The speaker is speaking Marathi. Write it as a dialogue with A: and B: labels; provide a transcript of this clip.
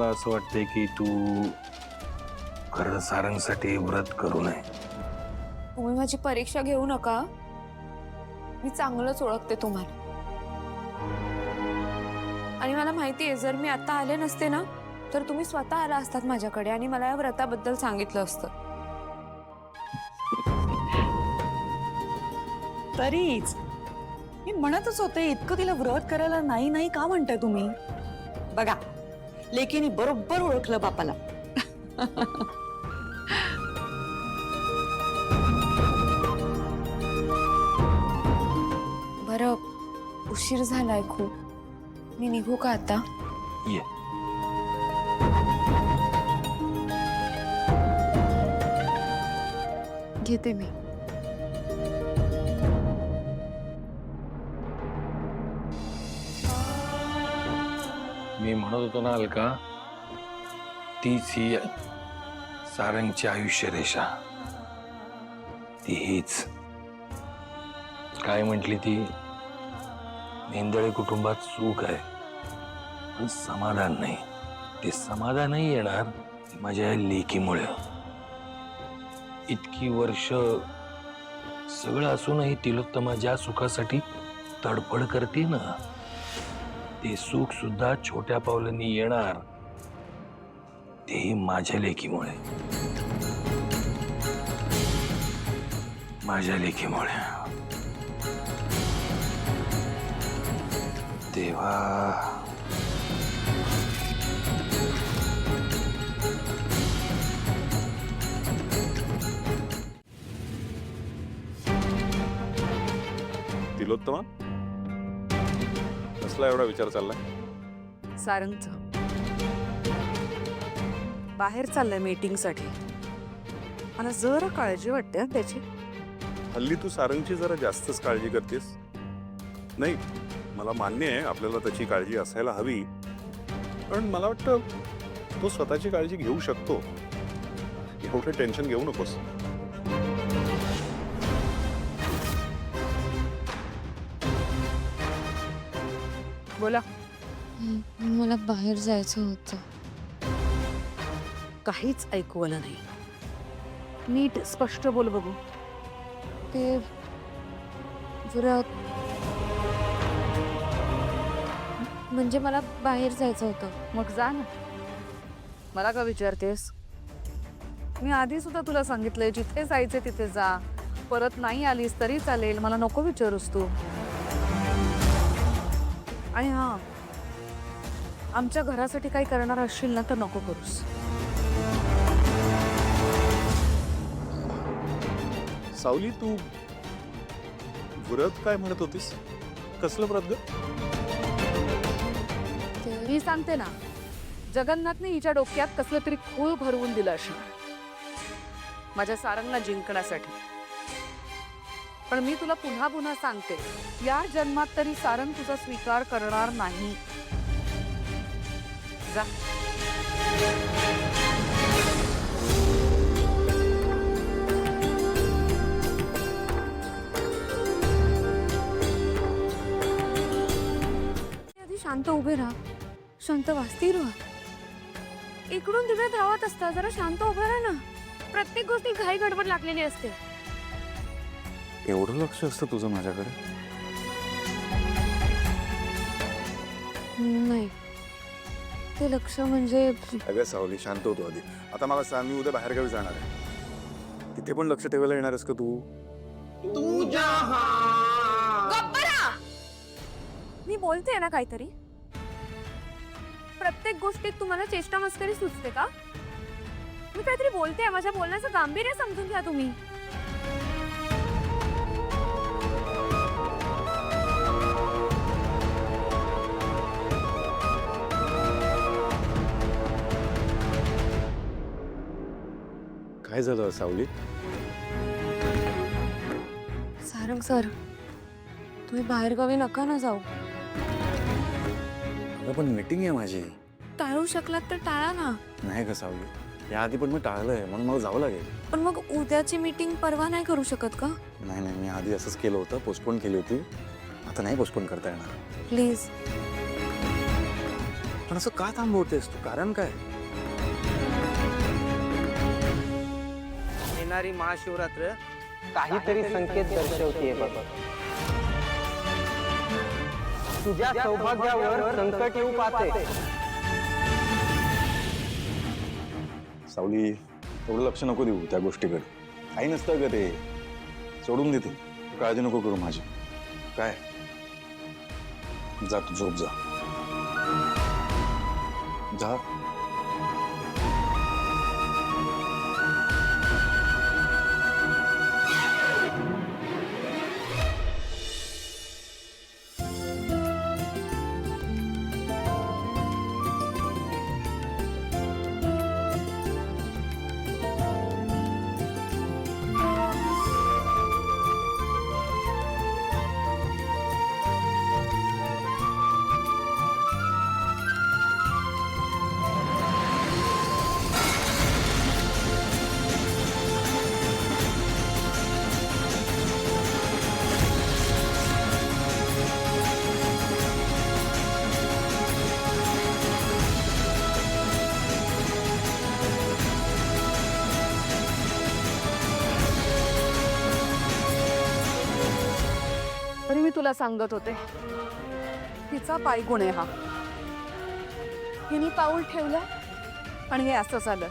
A: मला असं वाटतंय की तू खरं सारंगसाठी व्रत करू नये.
B: तुम्ही माझी परीक्षा घेऊ नका. मी चांगलंच ओळखते तुम्हाला आणि मला माहिती आहे, जर मी आता आले नसते ना तर तुम्ही स्वतः आला असतात माझ्याकडे आणि मला या व्रताबद्दल सांगितलं असतं.
C: तरीच मी म्हणतच होते, इतकं तिला व्रत करायला नाही नाही का म्हणताय तुम्ही? बघा, लेकीने बरोबर ओळखलं बापाला.
B: बरं, उशीर झालाय खूप. मी निघू का आता?
A: ये.
B: घेते मी.
A: मी म्हणत होतो ना अलका, तीच ही सारंगची आयुष्य रेषा. ती हीच. काय म्हटली ती? मेंदळे कुटुंबात सुख आहे पण समाधान नाही. ते समाधानही येणार माझ्या लेकीमुळे. इतकी वर्ष सगळं असूनही तिलोत्तमा ज्या सुखासाठी तडफड करते ना, ते सुख सुद्धा छोट्या पावलांनी येणार, तेही माझ्या लेकीमुळे. माझ्या लेकीमुळे. देवा,
D: तिलोत्तमा, कसला एवढा विचार चाललाय?
C: सारंगचं बाहेर चाललंय मीटिंगसाठी. मला जरा काळजी वाटते हं त्याची.
D: हल्ली तू सारंगची जरा जास्तच काळजी करतेस. नाही, मला मान्य आहे आपल्याला त्याची काळजी असायला हवी, पण मला वाटतं तो स्वतःची काळजी घेऊ शकतो. एवढं टेन्शन घेऊ नकोस.
C: बोला.
B: मला बाहेर जायचं होतं.
C: काहीच ऐकू आलं नाही. नीट स्पष्ट बोल बघू.
B: ते व्रत म्हणजे मला बाहेर जायचं होतं.
C: मग जा ना. मला का विचारतेस? मी आधी सुद्धा तुला सांगितलंय, जिथे जायचे तिथे जा. परत नाही आलीस तरी चालेल, मला नको विचारूस तू. आणि हा, आमच्या घरासाठी काही करणार असशील ना तर नको करूस.
D: सावली, तू व्रत काय म्हणत होतीस? कसलं व्रत ग?
C: मी सांगते ना, जगन्नाथने हिच्या डोक्यात कसलं तरी खूळ भरवून दिलं असणार माझ्या सारंगला जिंकण्यासाठी. पण मी तुला पुन्हा पुन्हा सांगते, या जन्मात तरी सारंग तुझा स्वीकार करणार नाही. जा.
B: आधी शांत उभे राहा. शांत वास्तीर व्हा. इकडून तिकडे धावत असता. जरा शांत उभे राहा ना. प्रत्येक गोष्टी घाई गडबड लागलेली असते.
D: एवढं लक्ष असतं तुझं माझ्याकडे?
B: नाही, ते लक्ष म्हणजे
D: अगं सावली, शांत होतो आधी. आता मला सांग, मी उद्या बाहेरगावी जाणार आहे. तिथे पण लक्ष ठेवायला येणार आहेस का तू?
B: मी बोलते ना काहीतरी. प्रत्येक गोष्टीत तुम्हाला चेष्टा मस्करी सुचते का? मी काहीतरी बोलते. माझ्या बोलण्याचं गांभीर्य समजून घ्या तुम्ही.
D: काय झालं सावली?
B: सारंग सर, तुम्ही बाहेरगावी नका ना जाऊ.
D: अगं पण मीटिंग आहे माझी.
B: टाळू शकलात तर टाळा ना.
D: नाही ग सावली, याआधी पण मी टाळलंय, म्हणून मला जावं लागेल.
B: पण मग उद्याची मीटिंग परवा नाही करू शकत का?
D: नाही नाही, मी आधी असंच केलं होतं, पोस्टपोन केली होती. आता नाही पोस्टपोन करता येणार.
B: प्लीज.
E: पण असं का थांबवतेस तू? कारण काय?
F: येणारी महाशिवरात्र काहीतरी संकेत दर्शवते बाबा. तुझ्या सौभाग्यावर संकट येऊ पाहते.
G: सावली, एवढं लक्ष नको देऊ त्या गोष्टीकडे. काही नसतं ग ते, सोडून देते. काळजी नको करू माझी. काय जा, तू झोप जा. जा.
C: तरी मी तुला सांगत होते, तिचा पायगुण आहे हा. हिने पाऊल ठेवलं आणि हे असं झालं.